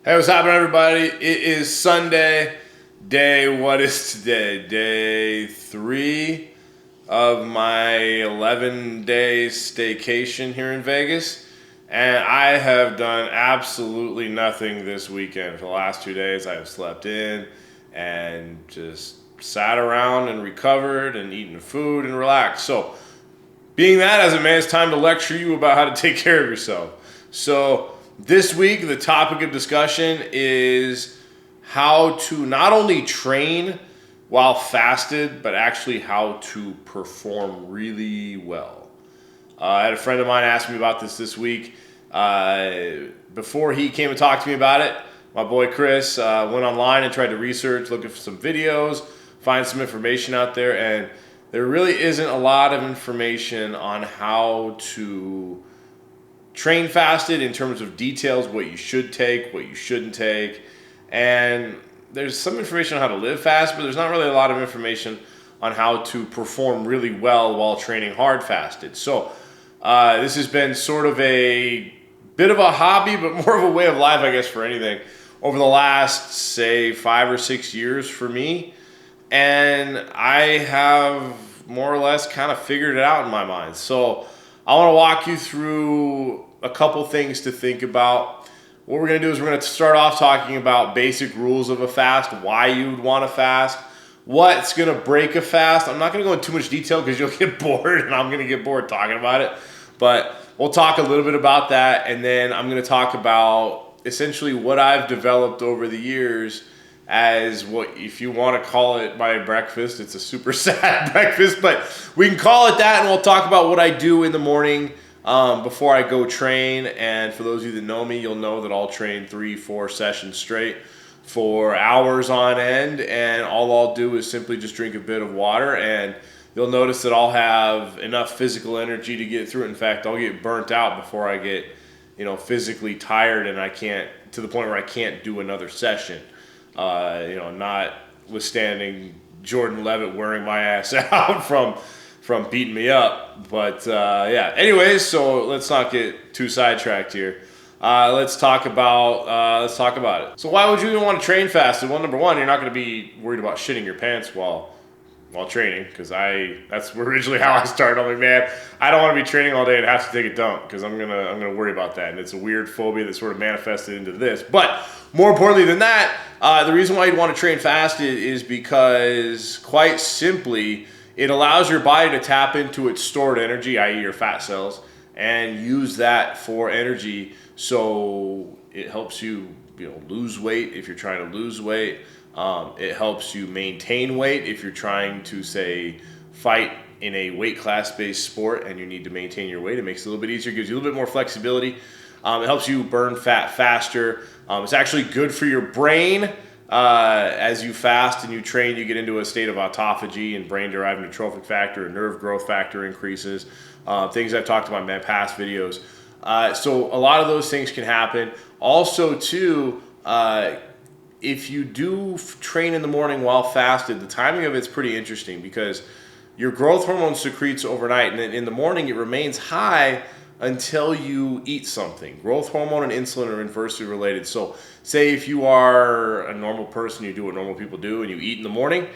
Hey, what's happening, everybody? It is Sunday, what is today? Day 3 of my 11-day staycation here in Vegas. And I have done absolutely nothing this weekend. For the last 2 days, I have slept in and just sat around and recovered and eaten food and relaxed. So, being that as a man, it's time to lecture you about how to take care of yourself. So, this week, the topic of discussion is how to not only train while fasted, but actually how to perform really well. I had a friend of mine ask me about this week. Before he came and talked to me about it, my boy Chris went online and tried to research, looking for some videos, find some information out there, and there really isn't a lot of information on how to train fasted in terms of details, what you should take, what you shouldn't take. And there's some information on how to live fast, but there's not really a lot of information on how to perform really well while training hard fasted. So this has been sort of a bit of a hobby, but more of a way of life, I guess, for anything, over the last, say, 5 or 6 years for me. And I have more or less kind of figured it out in my mind. So I want to walk you through a couple things to think about. What we're going to do is we're going to start off talking about basic rules of a fast, why you would want to fast, what's going to break a fast. I'm not going to go into too much detail because you'll get bored and I'm going to get bored talking about it. But we'll talk a little bit about that, and then I'm going to talk about essentially what I've developed over the years as what, if you want to call it my breakfast. It's a super sad breakfast, but we can call it that, and we'll talk about what I do in the morning before I go train. And for those of you that know me, you'll know that I'll train 3-4 sessions straight for hours on end, and all I'll do is simply just drink a bit of water, and you'll notice that I'll have enough physical energy to get through it. In fact, I'll get burnt out before I get, physically tired, and I can't, to the point where I can't do another session. Notwithstanding Jordan Levitt wearing my ass out from beating me up. But anyways, so let's not get too sidetracked here. Let's talk about it. So why would you even want to train fasted? Well, number one, you're not going to be worried about shitting your pants while training, because that's originally how I started. I'm like, man, I don't want to be training all day and have to take a dump, because I'm gonna worry about that, and it's a weird phobia that sort of manifested into this. But more importantly than that, the reason why you'd want to train fasted is because, quite simply, it allows your body to tap into its stored energy, i.e. your fat cells, and use that for energy. So it helps you, lose weight if you're trying to lose weight. It helps you maintain weight if you're trying to, say, fight in a weight class-based sport and you need to maintain your weight. It makes it a little bit easier, gives you a little bit more flexibility. It helps you burn fat faster. It's actually good for your brain. As you fast and you train, you get into a state of autophagy, and brain-derived neurotrophic factor and nerve growth factor increases. Things I've talked about in my past videos. So a lot of those things can happen. Also, too, if you do train in the morning while fasted, the timing of it's pretty interesting, because your growth hormone secretes overnight, and then in the morning it remains high until you eat something. Growth hormone and insulin are inversely related. So say if you are a normal person, you do what normal people do, and you eat in the morning,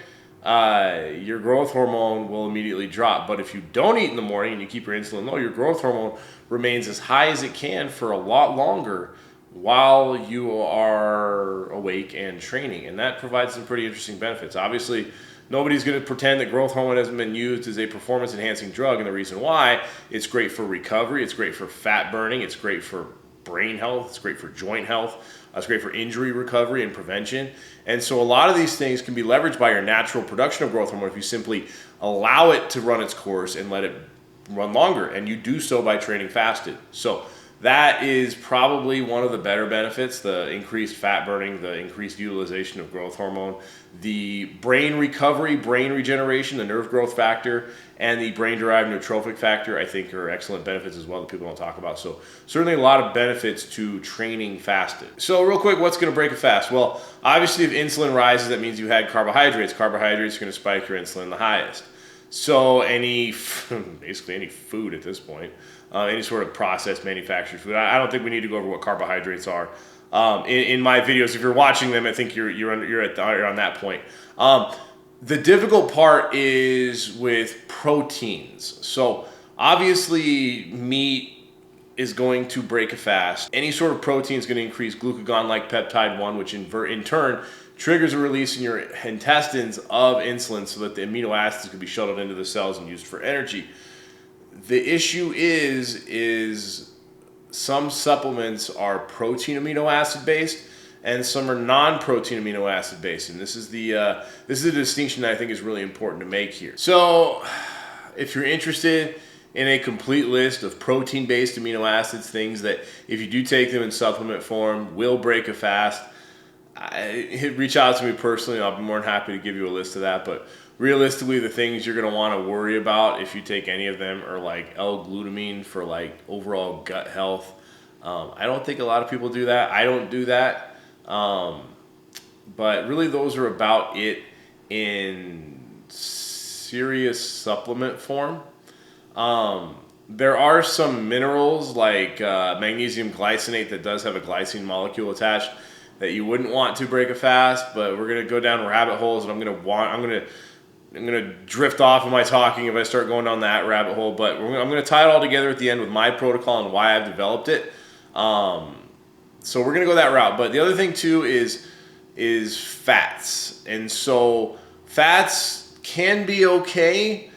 your growth hormone will immediately drop. But if you don't eat in the morning and you keep your insulin low, your growth hormone remains as high as it can for a lot longer while you are awake and training. And that provides some pretty interesting benefits. Obviously, nobody's going to pretend that growth hormone hasn't been used as a performance-enhancing drug, and the reason why: it's great for recovery, it's great for fat burning, it's great for brain health, it's great for joint health, it's great for injury recovery and prevention. And so a lot of these things can be leveraged by your natural production of growth hormone if you simply allow it to run its course and let it run longer, and you do so by training fasted. So that is probably one of the better benefits: the increased fat burning, the increased utilization of growth hormone, the brain recovery, brain regeneration, the nerve growth factor, and the brain-derived neurotrophic factor, I think, are excellent benefits as well that people don't talk about. So certainly a lot of benefits to training fasted. So real quick, what's going to break a fast? Well, obviously if insulin rises, that means you had carbohydrates. Carbohydrates are going to spike your insulin the highest. So basically any food at this point, any sort of processed manufactured food. I don't think we need to go over what carbohydrates are. in my videos. If you're watching them, I think you're on that point. The difficult part is with proteins. So obviously meat is going to break a fast. Any sort of protein is going to increase glucagon-like peptide 1, which in turn triggers a release in your intestines of insulin so that the amino acids can be shuttled into the cells and used for energy. The issue is some supplements are protein amino acid based and some are non-protein amino acid based. And this is the distinction that I think is really important to make here. So if you're interested in a complete list of protein-based amino acids, things that if you do take them in supplement form will break a fast, reach out to me personally. I'll be more than happy to give you a list of that. But realistically, the things you're going to want to worry about if you take any of them are like L-glutamine for like overall gut health. I don't think a lot of people do that. I don't do that. But really those are about it in serious supplement form. There are some minerals like magnesium glycinate that does have a glycine molecule attached that you wouldn't want to break a fast, but we're going to go down rabbit holes, and I'm going to drift off of my talking if I start going down that rabbit hole, but I'm going to tie it all together at the end with my protocol and why I've developed it. So we're going to go that route. But the other thing too is fats. And so fats can be okay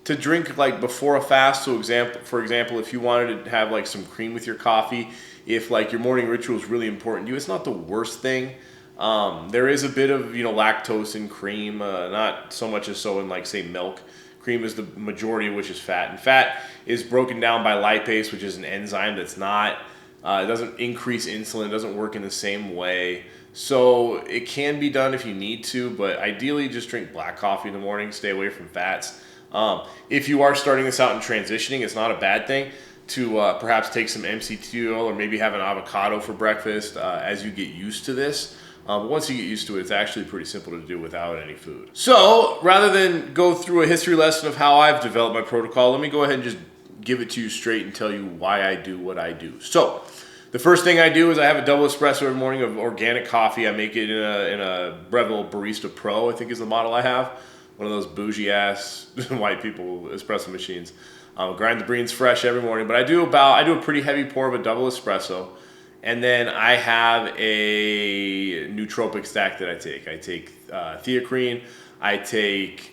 to drink like before a fast. So for example, if you wanted to have like some cream with your coffee, if like your morning ritual is really important to you, it's not the worst thing. There is a bit of lactose in cream, not so much as so in like say milk. Cream is the majority of which is fat, and fat is broken down by lipase, which is an enzyme that's not it doesn't increase insulin, it doesn't work in the same way. So it can be done if you need to, but ideally just drink black coffee in the morning, stay away from fats. If you are starting this out and transitioning, it's not a bad thing to perhaps take some MCT oil or maybe have an avocado for breakfast as you get used to this. But once you get used to it, it's actually pretty simple to do without any food. So rather than go through a history lesson of how I've developed my protocol, let me go ahead and just give it to you straight and tell you why I do what I do. So the first thing I do is I have a double espresso every morning of organic coffee. I make it in a Breville Barista Pro, I think is the model I have. One of those bougie ass white people espresso machines. Grind the beans fresh every morning, but I do a pretty heavy pour of a double espresso, and then I have a nootropic stack that I take. I take theocrine. I take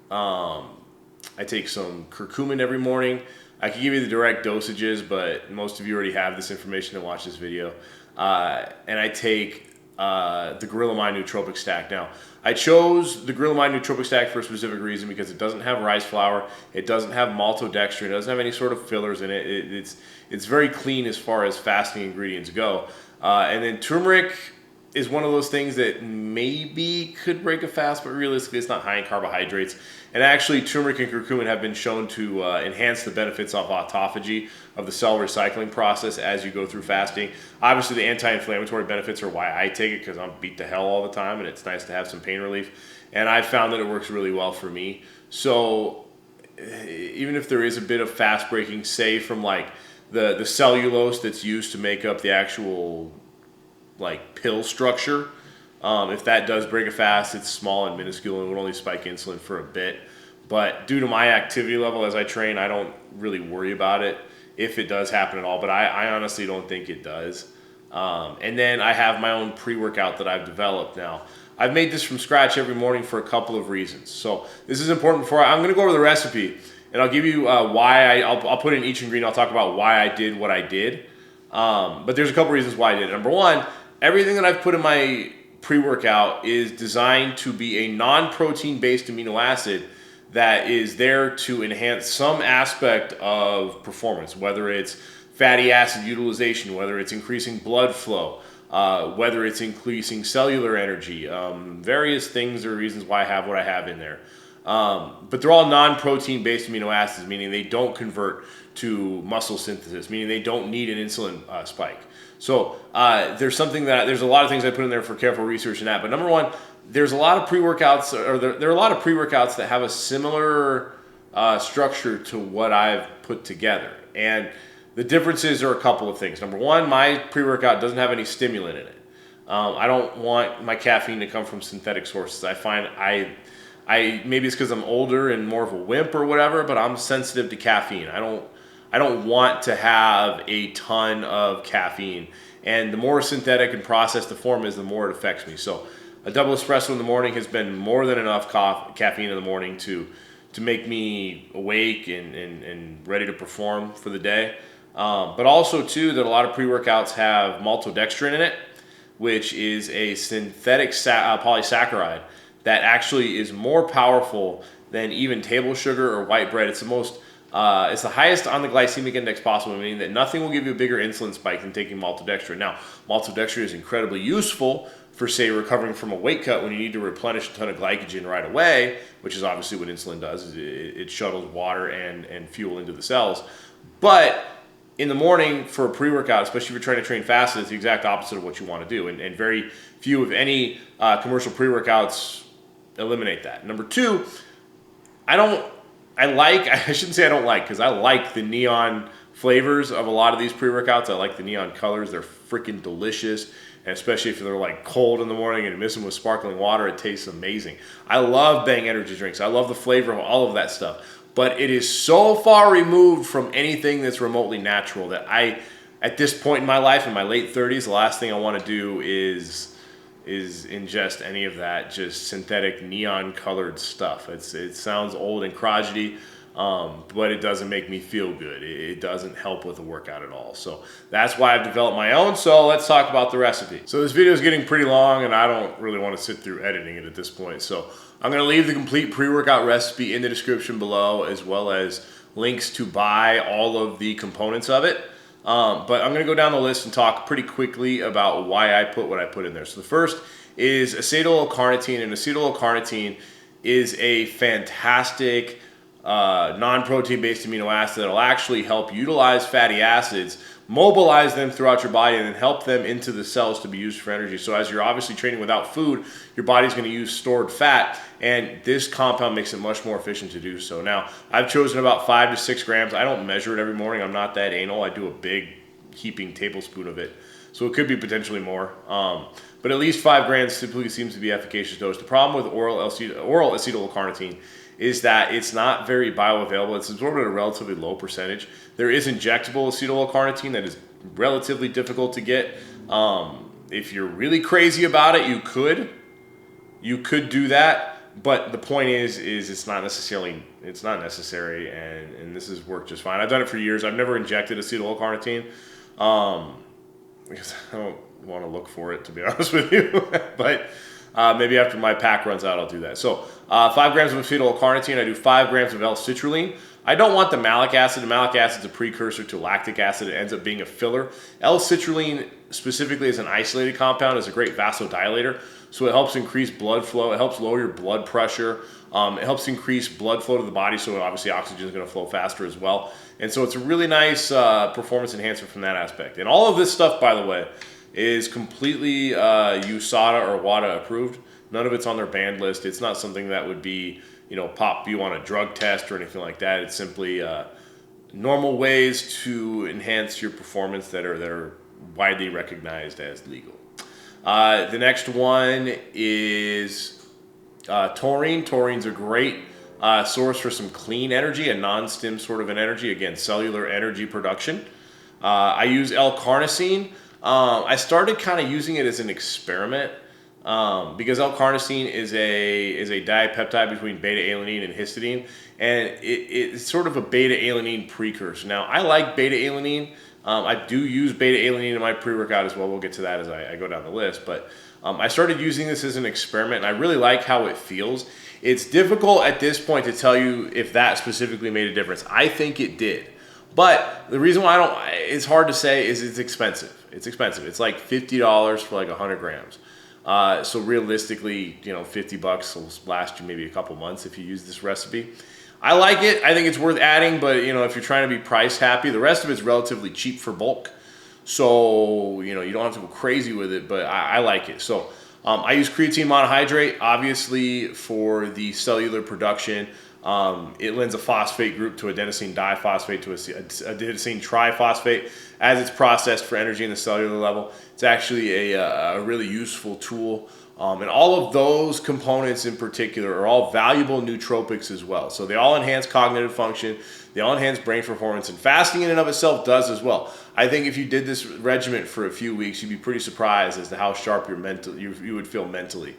some curcumin every morning. I can give you the direct dosages, but most of you already have this information and watch this video. And I take the Gorilla Mind nootropic stack. Now, I chose the Gorilla Mind nootropic stack for a specific reason because it doesn't have rice flour, it doesn't have maltodextrin, it doesn't have any sort of fillers in it. It's very clean as far as fasting ingredients go. And then turmeric is one of those things that maybe could break a fast, but realistically it's not high in carbohydrates. And actually turmeric and curcumin have been shown to enhance the benefits of autophagy of the cell recycling process as you go through fasting. Obviously the anti-inflammatory benefits are why I take it, because I'm beat to hell all the time and it's nice to have some pain relief. And I've found that it works really well for me. So even if there is a bit of fast breaking, say from like the cellulose that's used to make up the actual like pill structure, if that does break a fast, it's small and minuscule and would only spike insulin for a bit. But due to my activity level as I train, I don't really worry about it if it does happen at all, but I honestly don't think it does. And then I have my own pre-workout that I've developed now. I've made this from scratch every morning for a couple of reasons. So this is important. I'm going to go over the recipe, and I'll give you why I'll put in each ingredient. I'll talk about why I did what I did. But there's a couple reasons why I did it. Number one, everything that I've put in my pre-workout is designed to be a non-protein based amino acid that is there to enhance some aspect of performance, whether it's fatty acid utilization, whether it's increasing blood flow, whether it's increasing cellular energy, various things or reasons why I have what I have in there. But they're all non-protein based amino acids, meaning they don't convert to muscle synthesis, meaning they don't need an insulin spike. So there's a lot of things I put in there for careful research and that. But number one, there's a lot of pre-workouts, or there are a lot of pre-workouts that have a similar structure to what I've put together. And The differences are a couple of things. Number one, my pre-workout doesn't have any stimulant in it. I don't want my caffeine to come from synthetic sources. I find I maybe it's because I'm older and more of a wimp or whatever, but I'm sensitive to caffeine. I don't want to have a ton of caffeine. And the more synthetic and processed the form is, the more it affects me. So a double espresso in the morning has been more than enough caffeine in the morning to make me awake and ready to perform for the day. But also too, that a lot of pre-workouts have maltodextrin in it, which is a synthetic polysaccharide that actually is more powerful than even table sugar or white bread. It's the highest on the glycemic index possible, meaning that nothing will give you a bigger insulin spike than taking maltodextrin. Now, maltodextrin is incredibly useful for, say, recovering from a weight cut when you need to replenish a ton of glycogen right away, which is obviously what insulin does. It shuttles water and fuel into the cells. But in the morning for a pre-workout, especially if you're trying to train fasted, it's the exact opposite of what you want to do. And very few, if any, commercial pre-workouts eliminate that. Number two, I shouldn't say I don't like, because I like the neon flavors of a lot of these pre-workouts. I like the neon colors. They're freaking delicious. And especially if they're like cold in the morning and you mix them with sparkling water, it tastes amazing. I love Bang energy drinks. I love the flavor of all of that stuff. But it is so far removed from anything that's remotely natural that at this point in my life, in my late 30s, the last thing I want to do is ingest any of that just synthetic neon colored stuff. It sounds old and crotchety, but it doesn't make me feel good. It doesn't help with the workout at all. So that's why I've developed my own. So let's talk about the recipe. So this video is getting pretty long and I don't really want to sit through editing it at this point. So I'm going to leave the complete pre-workout recipe in the description below, as well as links to buy all of the components of it. But I'm going to go down the list and talk pretty quickly about why I put what I put in there. So the first is acetyl-l-carnitine, and acetyl-l-carnitine is a fantastic non-protein based amino acid that will actually help utilize fatty acids, mobilize them throughout your body, and then help them into the cells to be used for energy. So as you're obviously training without food, your body's going to use stored fat, and this compound makes it much more efficient to do so. Now, I've chosen about 5 to 6 grams. I don't measure it every morning. I'm not that anal. I do a big heaping tablespoon of it. So it could be potentially more. But at least 5 grams typically seems to be efficacious dose. The problem with oral acetyl-l-carnitine is that it's not very bioavailable. It's absorbed at a relatively low percentage. There is injectable acetyl-l-carnitine that is relatively difficult to get. If you're really crazy about it, you could do that. But the point is it's not necessary, and this has worked just fine. I've done it for years. I've never injected acetyl-l-carnitine because I don't want to look for it, to be honest with you. But maybe after my pack runs out, I'll do that. So 5 grams of acetyl-l-carnitine. I do 5 grams of L-citrulline. I don't want the malic acid. The malic acid is a precursor to lactic acid. It ends up being a filler. L-citrulline specifically as an isolated compound is a great vasodilator. So it helps increase blood flow. It helps lower your blood pressure. It helps increase blood flow to the body. So obviously oxygen is going to flow faster as well. And so it's a really nice performance enhancer from that aspect. And all of this stuff, by the way, is completely USADA or WADA approved. None of it's on their banned list. It's not something that would be, pop you on a drug test or anything like that. It's simply normal ways to enhance your performance that are widely recognized as legal. The next one is taurine. Taurine's a great source for some clean energy, a non-stim sort of an energy. Again, cellular energy production. I use L-carnosine. I started kind of using it as an experiment because L-carnosine is a dipeptide between beta alanine and histidine, and it's sort of a beta alanine precursor. Now, I like beta alanine. I do use beta alanine in my pre-workout as well. We'll get to that as I go down the list. But I started using this as an experiment, and I really like how it feels. It's difficult at this point to tell you if that specifically made a difference. I think it did. But the reason why it's hard to say is it's expensive. It's expensive. It's like $50 for like 100 grams. So realistically, $50 will last you maybe a couple months if you use this recipe. I like it. I think it's worth adding, but if you're trying to be price happy, the rest of it's relatively cheap for bulk. So, you don't have to go crazy with it, but I like it. So I use creatine monohydrate, obviously, for the cellular production. It lends a phosphate group to adenosine diphosphate to adenosine triphosphate as it's processed for energy in the cellular level. It's actually a really useful tool. And all of those components in particular are all valuable nootropics as well. So they all enhance cognitive function, they all enhance brain performance, and fasting in and of itself does as well. I think if you did this regimen for a few weeks, you'd be pretty surprised as to how sharp you would feel mentally.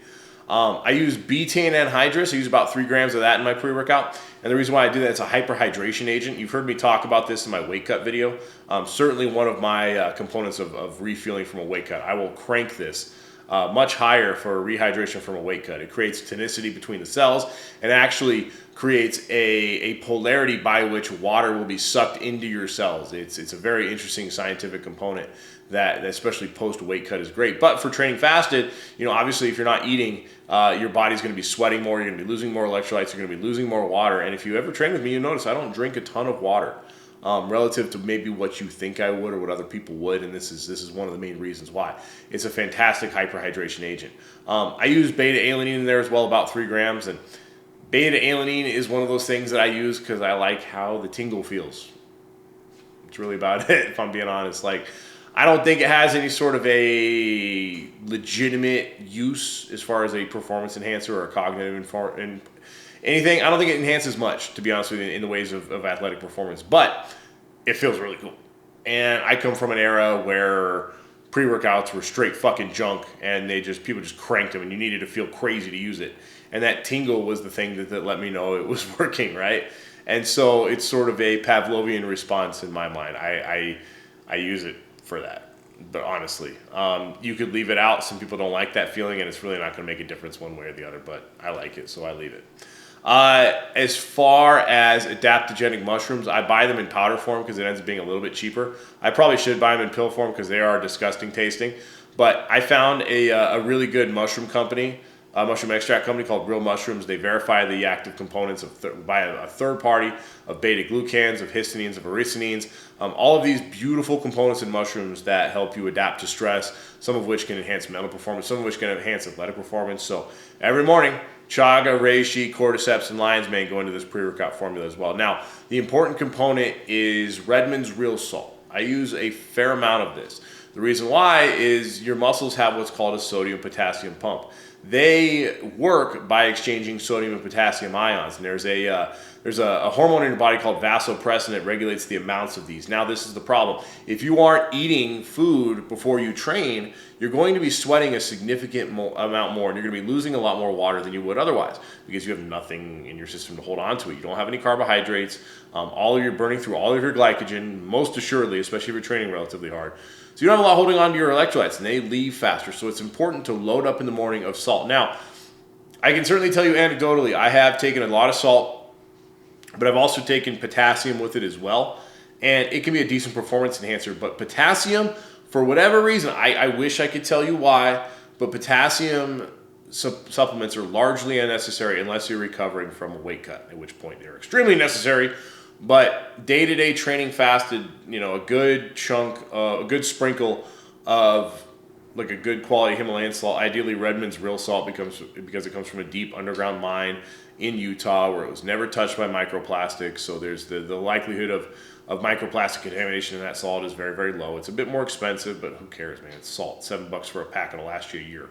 I use betaine anhydrous. I use about 3 grams of that in my pre-workout. And the reason why I do that, it's a hyperhydration agent. You've heard me talk about this in my weight cut video. Certainly one of my components of refueling from a weight cut. I will crank this much higher for rehydration from a weight cut. It creates tonicity between the cells and actually creates a polarity by which water will be sucked into your cells. It's a very interesting scientific component that especially post weight cut is great. But for training fasted, obviously if you're not eating, your body's going to be sweating more, you're going to be losing more electrolytes, you're going to be losing more water. And if you ever train with me, you notice I don't drink a ton of water. Relative to maybe what you think I would or what other people would, and this is one of the main reasons why. It's a fantastic hyperhydration agent. I use Beta Alanine in there as well, about 3 grams, and Beta Alanine is one of those things that I use because I like how the tingle feels. It's really about it, if I'm being honest. Like, I don't think it has any sort of a legitimate use as far as a performance enhancer or a cognitive anything. I don't think it enhances much, to be honest with you, in the ways of athletic performance, but it feels really cool. And I come from an era where pre-workouts were straight fucking junk, and people just cranked them, and you needed to feel crazy to use it. And that tingle was the thing that let me know it was working, right? And so it's sort of a Pavlovian response in my mind. I use it for that. But honestly, you could leave it out. Some people don't like that feeling, and it's really not going to make a difference one way or the other, but I like it, so I leave it. As far as adaptogenic mushrooms, I buy them in powder form because it ends up being a little bit cheaper. I probably should buy them in pill form because they are disgusting tasting. But I found a really good mushroom company, a mushroom extract company called Real Mushrooms. They verify the active components by a third party of beta-glucans, of histamines, of arycinines, all of these beautiful components in mushrooms that help you adapt to stress, some of which can enhance mental performance, some of which can enhance athletic performance. So every morning, chaga, reishi, cordyceps, and lion's mane go into this pre-workout formula as well. Now, the important component is Redmond's real salt. I use a fair amount of this. The reason why is your muscles have what's called a sodium-potassium pump. They work by exchanging sodium and potassium ions, and there's a hormone in your body called vasopressin that regulates the amounts of these. Now, this is the problem. If you aren't eating food before you train, you're going to be sweating a significant amount more, and you're going to be losing a lot more water than you would otherwise because you have nothing in your system to hold on to it. You don't have any carbohydrates. You're burning through all of your glycogen, most assuredly, especially if you're training relatively hard. So you don't have a lot holding on to your electrolytes, and they leave faster. So it's important to load up in the morning of salt. Now, I can certainly tell you anecdotally, I have taken a lot of salt, but I've also taken potassium with it as well. And it can be a decent performance enhancer. But potassium, for whatever reason, I wish I could tell you why, but potassium supplements are largely unnecessary unless you're recovering from a weight cut, at which point they're extremely necessary. But day-to-day training fasted, a good chunk, a good sprinkle of like a good quality Himalayan salt, ideally Redmond's real salt because it comes from a deep underground mine in Utah where it was never touched by microplastics. So there's the likelihood of microplastic contamination in that salt is very, very low. It's a bit more expensive, but who cares, man? It's salt. $7 for a pack, and it'll last you a year.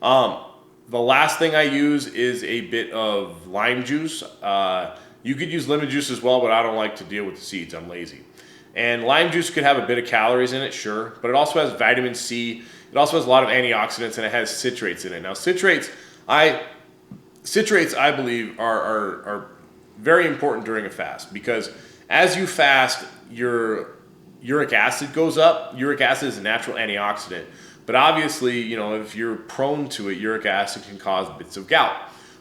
The last thing I use is a bit of lime juice. You could use lemon juice as well, but I don't like to deal with the seeds. I'm lazy. And lime juice could have a bit of calories in it, sure, but it also has vitamin C. It also has a lot of antioxidants, and it has citrates in it. Now, citrates, I believe, are very important during a fast because as you fast, your uric acid goes up. Uric acid is a natural antioxidant, but obviously, if you're prone to it, uric acid can cause bits of gout.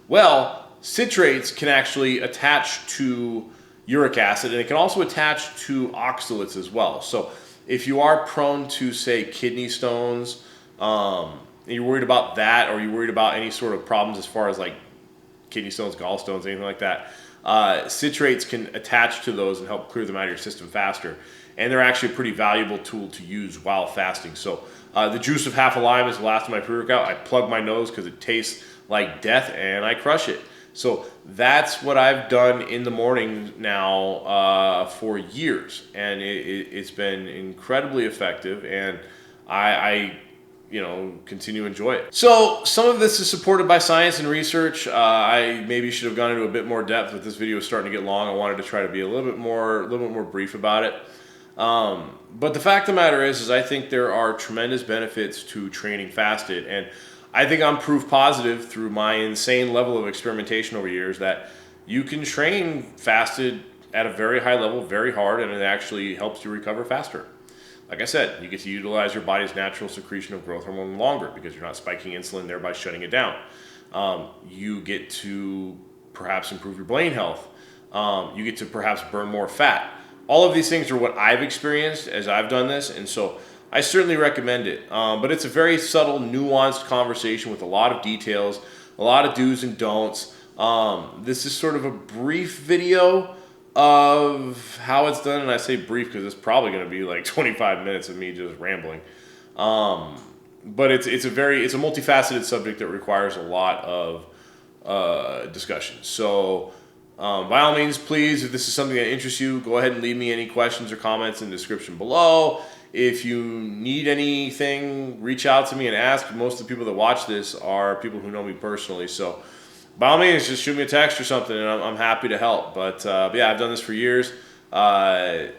Well, citrates can actually attach to uric acid, and it can also attach to oxalates as well. So if you are prone to, say, kidney stones, and you're worried about that, or you're worried about any sort of problems as far as like kidney stones, gallstones, anything like that, citrates can attach to those and help clear them out of your system faster. And they're actually a pretty valuable tool to use while fasting. So the juice of half a lime is the last of my pre-workout. I plug my nose because it tastes like death, and I crush it. So that's what I've done in the morning now for years, and it's been incredibly effective, and I continue to enjoy it. So some of this is supported by science and research. I maybe should have gone into a bit more depth, but this video is starting to get long. I wanted to try to be a little bit more brief about it. But the fact of the matter is I think there are tremendous benefits to training fasted, and I think I'm proof positive through my insane level of experimentation over years that you can train fasted at a very high level, very hard, and it actually helps you recover faster. Like I said, you get to utilize your body's natural secretion of growth hormone longer because you're not spiking insulin, thereby shutting it down. You get to perhaps improve your brain health. You get to perhaps burn more fat. All of these things are what I've experienced as I've done this, and so I certainly recommend it. But it's a very subtle, nuanced conversation with a lot of details, a lot of do's and don'ts. This is sort of a brief video of how it's done, and I say brief because it's probably going to be like 25 minutes of me just rambling. But it's a multifaceted subject that requires a lot of discussion. So by all means, please, if this is something that interests you, go ahead and leave me any questions or comments in the description below. If you need anything, reach out to me and ask. Most of the people that watch this are people who know me personally, so by all means, just shoot me a text or something, and I'm happy to help. But yeah, I've done this for years. I've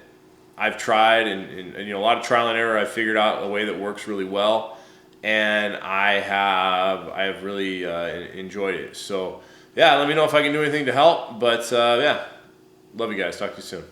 tried, and a lot of trial and error. I've figured out a way that works really well, and I have really enjoyed it. So yeah, let me know if I can do anything to help. But yeah, love you guys. Talk to you soon.